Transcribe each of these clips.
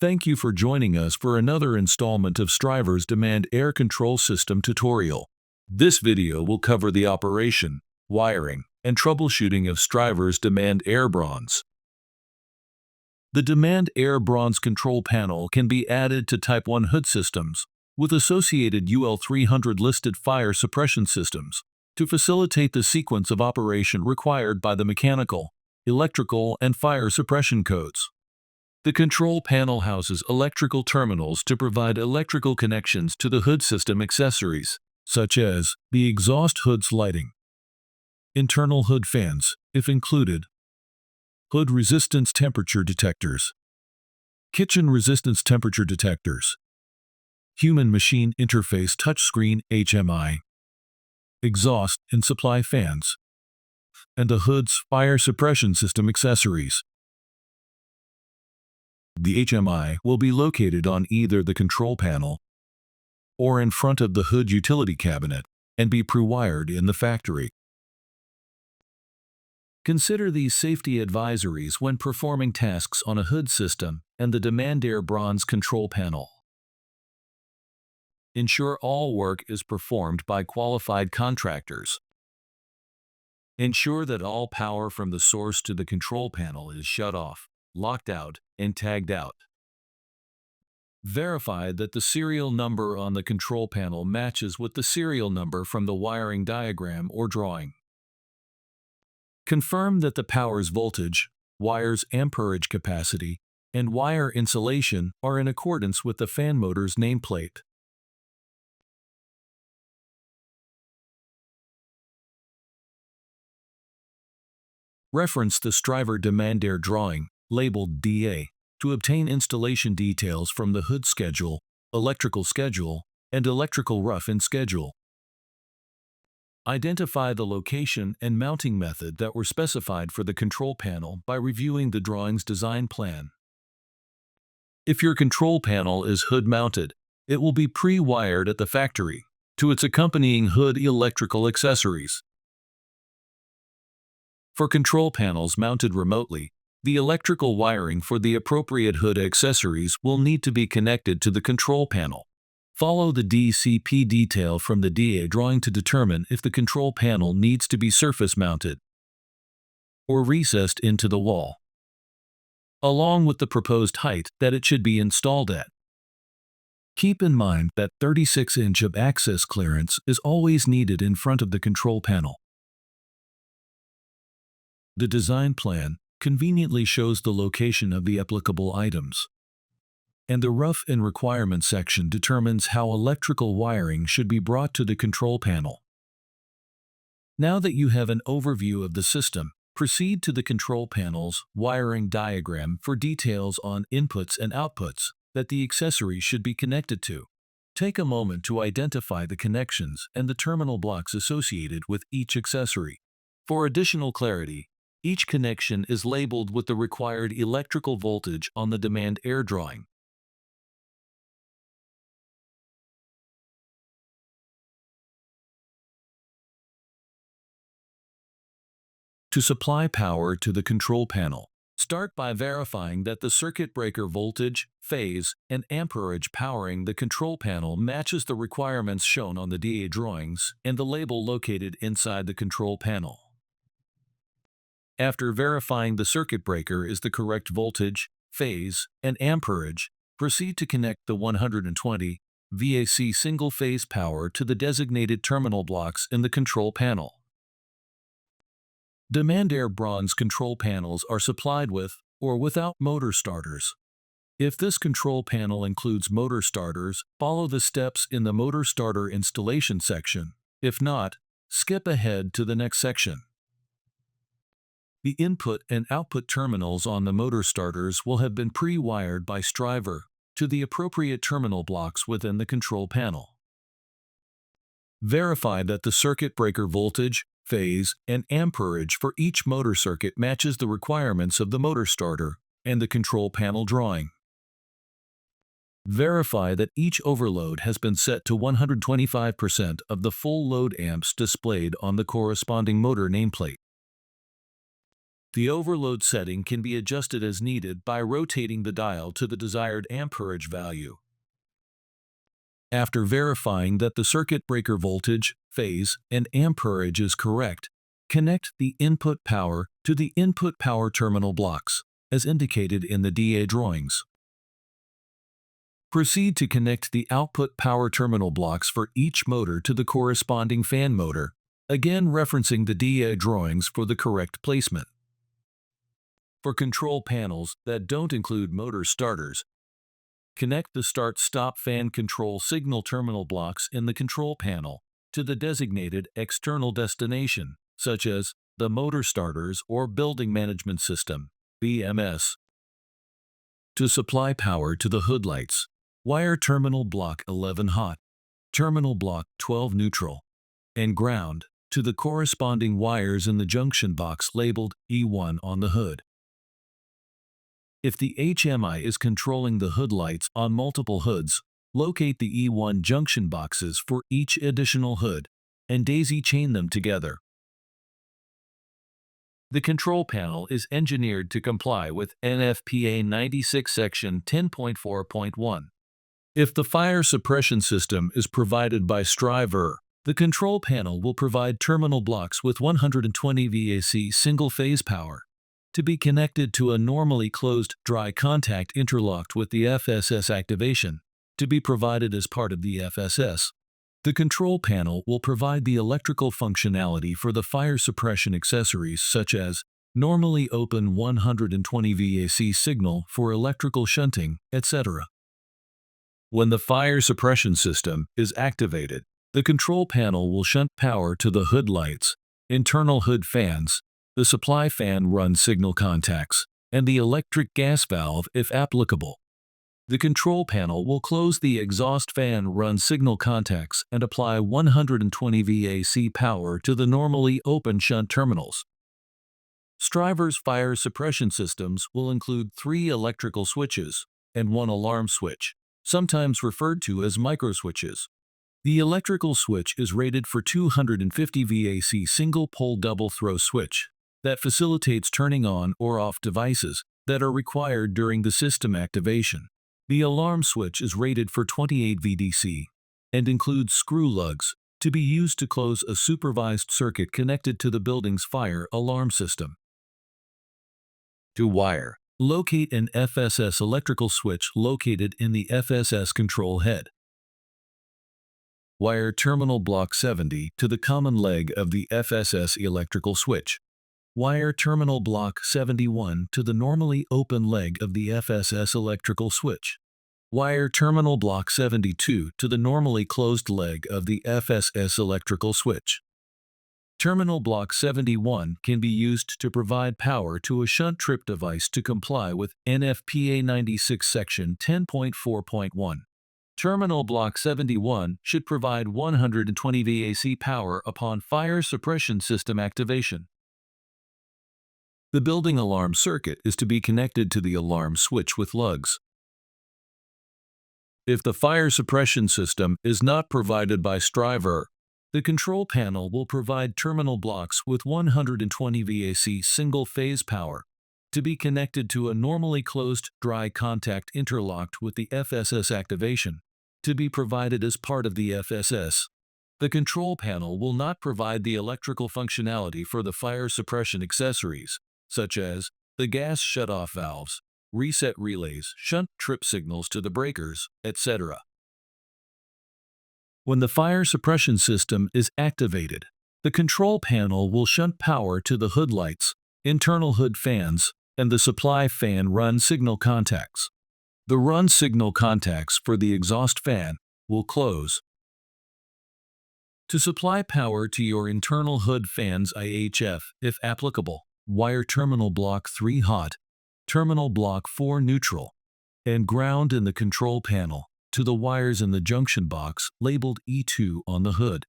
Thank you for joining us for another installment of Streivor's DemandAire Control System tutorial. This video will cover the operation, wiring, and troubleshooting of Streivor's DemandAire Bronze. The DemandAire Bronze control panel can be added to Type 1 hood systems with associated UL300 listed fire suppression systems to facilitate the sequence of operation required by the mechanical, electrical, and fire suppression codes. The control panel houses electrical terminals to provide electrical connections to the hood system accessories, such as the exhaust hood's lighting, internal hood fans, if included, hood resistance temperature detectors, kitchen resistance temperature detectors, human-machine interface touchscreen HMI, exhaust and supply fans, and the hood's fire suppression system accessories. The HMI will be located on either the control panel or in front of the hood utility cabinet and be pre-wired in the factory. Consider these safety advisories when performing tasks on a hood system and the DemandAire Bronze control panel. Ensure all work is performed by qualified contractors. Ensure that all power from the source to the control panel is shut off, locked out, and tagged out. Verify that the serial number on the control panel matches with the serial number from the wiring diagram or drawing. Confirm that the power's voltage, wire's amperage capacity, and wire insulation are in accordance with the fan motor's nameplate. Reference the Streivor DemandAire drawing, labeled DA, to obtain installation details from the hood schedule, electrical schedule, and electrical rough-in schedule. Identify the location and mounting method that were specified for the control panel by reviewing the drawing's design plan. If your control panel is hood-mounted, it will be pre-wired at the factory to its accompanying hood electrical accessories. For control panels mounted remotely, the electrical wiring for the appropriate hood accessories will need to be connected to the control panel. Follow the DCP detail from the DA drawing to determine if the control panel needs to be surface mounted or recessed into the wall, along with the proposed height that it should be installed at. Keep in mind that 36 inch of access clearance is always needed in front of the control panel. The design plan conveniently shows the location of the applicable items, and the rough-in requirements section determines how electrical wiring should be brought to the control panel. Now that you have an overview of the system, proceed to the control panel's wiring diagram for details on inputs and outputs that the accessory should be connected to. Take a moment to identify the connections and the terminal blocks associated with each accessory. For additional clarity, each connection is labeled with the required electrical voltage on the DemandAire drawing. To supply power to the control panel, start by verifying that the circuit breaker voltage, phase, and amperage powering the control panel matches the requirements shown on the DA drawings and the label located inside the control panel. After verifying the circuit breaker is the correct voltage, phase, and amperage, proceed to connect the 120 VAC single-phase power to the designated terminal blocks in the control panel. DemandAire Bronze control panels are supplied with or without motor starters. If this control panel includes motor starters, follow the steps in the motor starter installation section. If not, skip ahead to the next section. The input and output terminals on the motor starters will have been pre-wired by Streivor to the appropriate terminal blocks within the control panel. Verify that the circuit breaker voltage, phase, and amperage for each motor circuit matches the requirements of the motor starter and the control panel drawing. Verify that each overload has been set to 125% of the full load amps displayed on the corresponding motor nameplate. The overload setting can be adjusted as needed by rotating the dial to the desired amperage value. After verifying that the circuit breaker voltage, phase, and amperage is correct, connect the input power to the input power terminal blocks, as indicated in the DA drawings. Proceed to connect the output power terminal blocks for each motor to the corresponding fan motor, again referencing the DA drawings for the correct placement. For control panels that don't include motor starters, connect the start-stop fan control signal terminal blocks in the control panel to the designated external destination, such as the motor starters or building management system, BMS. To supply power to the hood lights, wire terminal block 11 hot, terminal block 12 neutral, and ground to the corresponding wires in the junction box labeled E1 on the hood. If the HMI is controlling the hood lights on multiple hoods, locate the E1 junction boxes for each additional hood and daisy chain them together. The control panel is engineered to comply with NFPA 96 Section 10.4.1. If the fire suppression system is provided by Streivor, the control panel will provide terminal blocks with 120 VAC single-phase power to be connected to a normally closed dry contact interlocked with the FSS activation to be provided as part of the FSS. The control panel will provide the electrical functionality for the fire suppression accessories such as normally open 120 VAC signal for electrical shunting, etc. When the fire suppression system is activated, the control panel will shunt power to the hood lights, internal hood fans, the supply fan run signal contacts, and the electric gas valve if applicable. The control panel will close the exhaust fan run signal contacts and apply 120 VAC power to the normally open shunt terminals. Streivor's fire suppression systems will include 3 electrical switches and 1 alarm switch, sometimes referred to as microswitches. The electrical switch is rated for 250 VAC single-pole double-throw switch that facilitates turning on or off devices that are required during the system activation. The alarm switch is rated for 28 VDC and includes screw lugs to be used to close a supervised circuit connected to the building's fire alarm system. To wire, locate an FSS electrical switch located in the FSS control head. Wire terminal block 70 to the common leg of the FSS electrical switch. Wire terminal block 71 to the normally open leg of the FSS electrical switch. Wire terminal block 72 to the normally closed leg of the FSS electrical switch. Terminal block 71 can be used to provide power to a shunt trip device to comply with NFPA 96 Section 10.4.1. Terminal block 71 should provide 120 VAC power upon fire suppression system activation. The building alarm circuit is to be connected to the alarm switch with lugs. If the fire suppression system is not provided by Streivor, the control panel will provide terminal blocks with 120 VAC single-phase power to be connected to a normally closed dry contact interlocked with the FSS activation to be provided as part of the FSS. The control panel will not provide the electrical functionality for the fire suppression accessories, such as the gas shutoff valves, reset relays, shunt trip signals to the breakers, etc. When the fire suppression system is activated, the control panel will shunt power to the hood lights, internal hood fans, and the supply fan run signal contacts. The run signal contacts for the exhaust fan will close. To supply power to your internal hood fans IHF, if applicable, wire terminal block 3 hot, terminal block 4 neutral, and ground in the control panel to the wires in the junction box labeled E2 on the hood.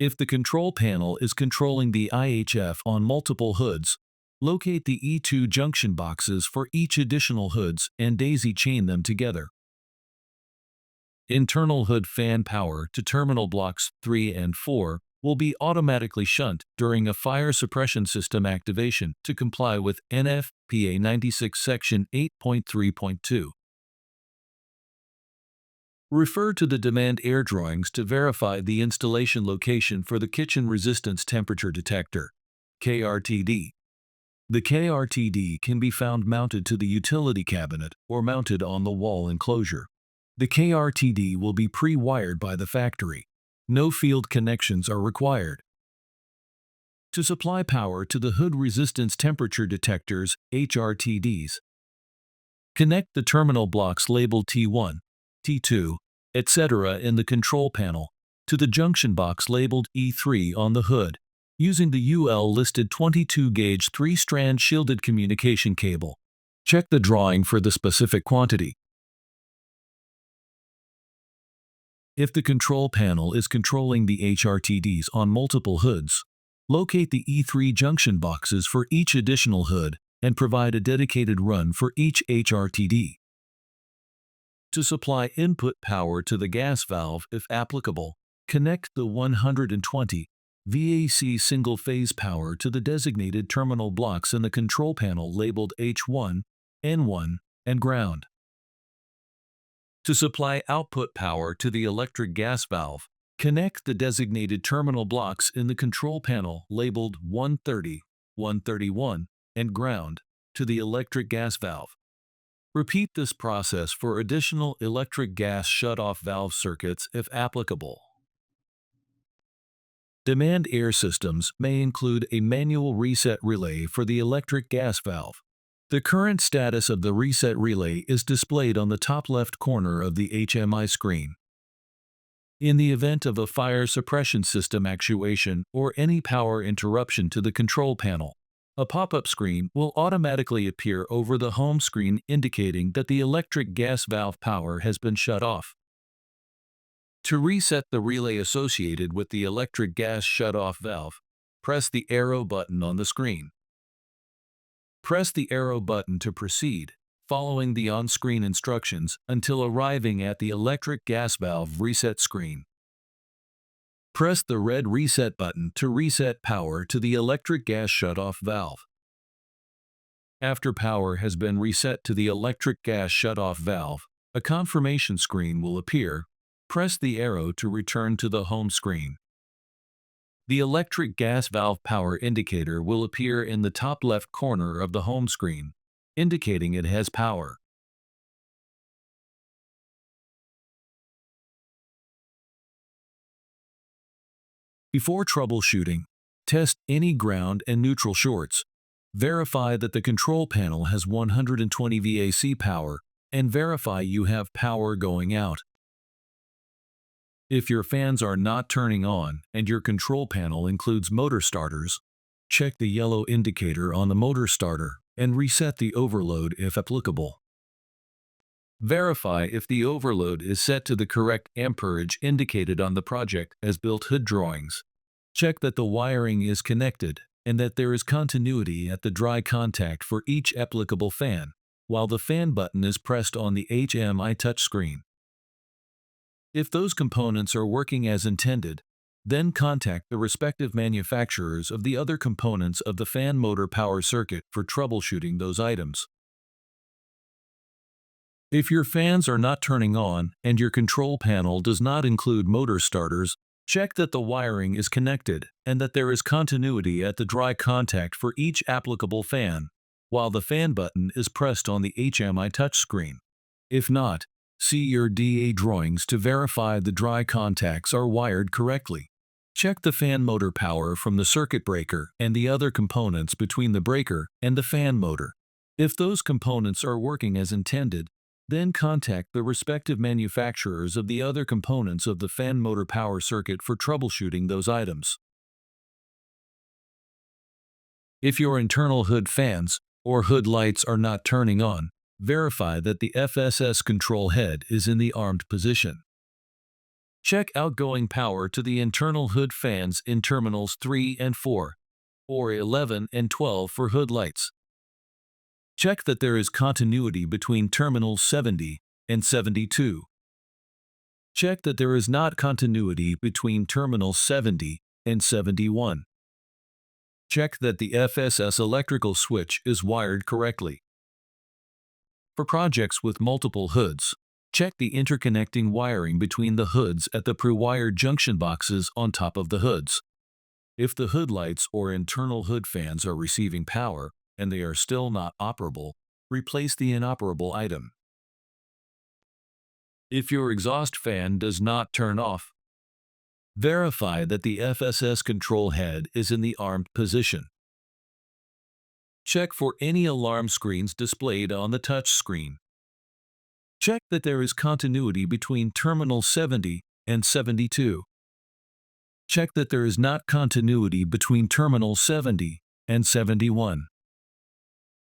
If the control panel is controlling the IHF on multiple hoods, locate the E2 junction boxes for each additional hoods and daisy chain them together. Internal hood fan power to terminal blocks 3 and 4 will be automatically shunted during a fire suppression system activation to comply with NFPA 96 Section 8.3.2. Refer to the DemandAire drawings to verify the installation location for the Kitchen Resistance Temperature Detector, KRTD. The KRTD can be found mounted to the utility cabinet or mounted on the wall enclosure. The KRTD will be pre-wired by the factory. No field connections are required. To supply power to the Hood Resistance Temperature Detectors, HRTDs, connect the terminal blocks labeled T1, T2, etc. in the control panel to the junction box labeled E3 on the hood, using the UL-listed 22-gauge 3-strand shielded communication cable. Check the drawing for the specific quantity. If the control panel is controlling the HRTDs on multiple hoods, locate the E3 junction boxes for each additional hood and provide a dedicated run for each HRTD. To supply input power to the gas valve if applicable, connect the 120 VAC single-phase power to the designated terminal blocks in the control panel labeled H1, N1, and ground. To supply output power to the electric gas valve, connect the designated terminal blocks in the control panel labeled 130, 131, and ground to the electric gas valve. Repeat this process for additional electric gas shutoff valve circuits if applicable. DemandAire systems may include a manual reset relay for the electric gas valve. The current status of the reset relay is displayed on the top left corner of the HMI screen. In the event of a fire suppression system actuation or any power interruption to the control panel, a pop-up screen will automatically appear over the home screen indicating that the electric gas valve power has been shut off. To reset the relay associated with the electric gas shutoff valve, press the arrow button on the screen. Press the arrow button to proceed, following the on-screen instructions until arriving at the electric gas valve reset screen. Press the red reset button to reset power to the electric gas shutoff valve. After power has been reset to the electric gas shutoff valve, a confirmation screen will appear. Press the arrow to return to the home screen. The electric gas valve power indicator will appear in the top left corner of the home screen, indicating it has power. Before troubleshooting, test any ground and neutral shorts. Verify that the control panel has 120 VAC power and verify you have power going out. If your fans are not turning on and your control panel includes motor starters, check the yellow indicator on the motor starter and reset the overload if applicable. Verify if the overload is set to the correct amperage indicated on the project as built hood drawings. Check that the wiring is connected and that there is continuity at the dry contact for each applicable fan, while the fan button is pressed on the HMI touchscreen. If those components are working as intended, then contact the respective manufacturers of the other components of the fan motor power circuit for troubleshooting those items. If your fans are not turning on and your control panel does not include motor starters, check that the wiring is connected and that there is continuity at the dry contact for each applicable fan, while the fan button is pressed on the HMI touchscreen. If not, see your DA drawings to verify the dry contacts are wired correctly. Check the fan motor power from the circuit breaker and the other components between the breaker and the fan motor. If those components are working as intended, then contact the respective manufacturers of the other components of the fan motor power circuit for troubleshooting those items. If your internal hood fans or hood lights are not turning on, verify that the FSS control head is in the armed position. Check outgoing power to the internal hood fans in terminals 3 and 4, or 11 and 12 for hood lights. Check that there is continuity between terminals 70 and 72. Check that there is not continuity between terminals 70 and 71. Check that the FSS electrical switch is wired correctly. For projects with multiple hoods, check the interconnecting wiring between the hoods at the pre-wired junction boxes on top of the hoods. If the hood lights or internal hood fans are receiving power and they are still not operable, replace the inoperable item. If your exhaust fan does not turn off, verify that the FSS control head is in the armed position. Check for any alarm screens displayed on the touch screen. Check that there is continuity between terminal 70 and 72. Check that there is not continuity between terminal 70 and 71.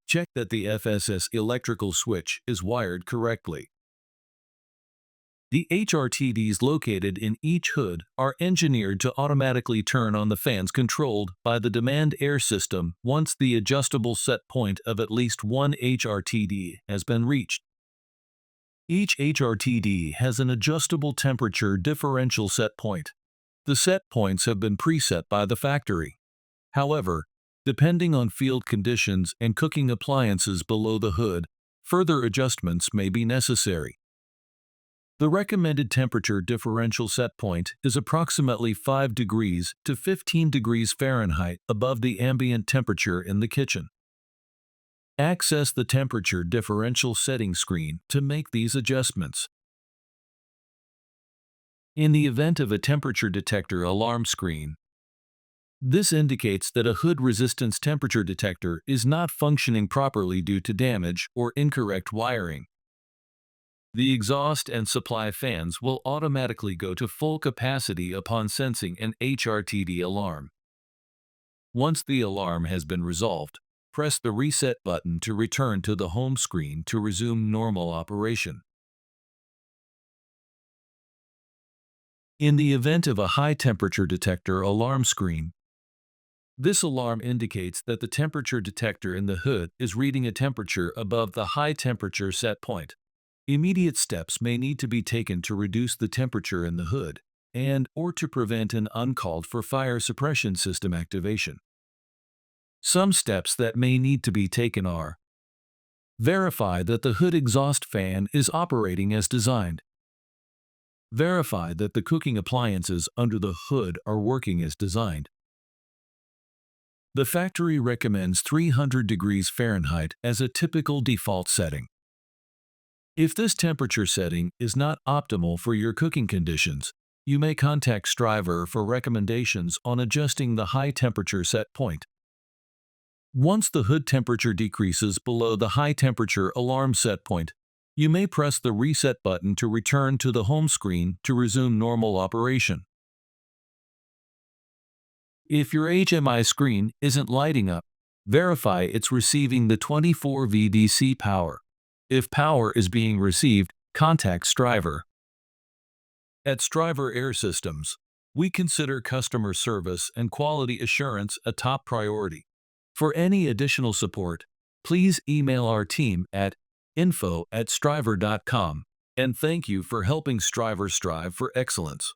Check that the FSS electrical switch is wired correctly. The HRTDs located in each hood are engineered to automatically turn on the fans controlled by the DemandAire system once the adjustable set point of at least one HRTD has been reached. Each HRTD has an adjustable temperature differential set point. The set points have been preset by the factory. However, depending on field conditions and cooking appliances below the hood, further adjustments may be necessary. The recommended temperature differential set point is approximately 5 degrees to 15 degrees Fahrenheit above the ambient temperature in the kitchen. Access the temperature differential setting screen to make these adjustments. In the event of a temperature detector alarm screen, this indicates that a hood resistance temperature detector is not functioning properly due to damage or incorrect wiring. The exhaust and supply fans will automatically go to full capacity upon sensing an HRTD alarm. Once the alarm has been resolved, press the reset button to return to the home screen to resume normal operation. In the event of a high temperature detector alarm screen, this alarm indicates that the temperature detector in the hood is reading a temperature above the high temperature set point. Immediate steps may need to be taken to reduce the temperature in the hood or to prevent an uncalled for fire suppression system activation. Some steps that may need to be taken are: verify that the hood exhaust fan is operating as designed. Verify that the cooking appliances under the hood are working as designed. The factory recommends 300 degrees Fahrenheit as a typical default setting. If this temperature setting is not optimal for your cooking conditions, you may contact Streivor for recommendations on adjusting the high temperature set point. Once the hood temperature decreases below the high temperature alarm set point, you may press the reset button to return to the home screen to resume normal operation. If your HMI screen isn't lighting up, verify it's receiving the 24 VDC power. If power is being received, contact Streivor. At Streivor Air Systems, we consider customer service and quality assurance a top priority. For any additional support, please email our team at info@streivor.com, and thank you for helping Streivor strive for excellence.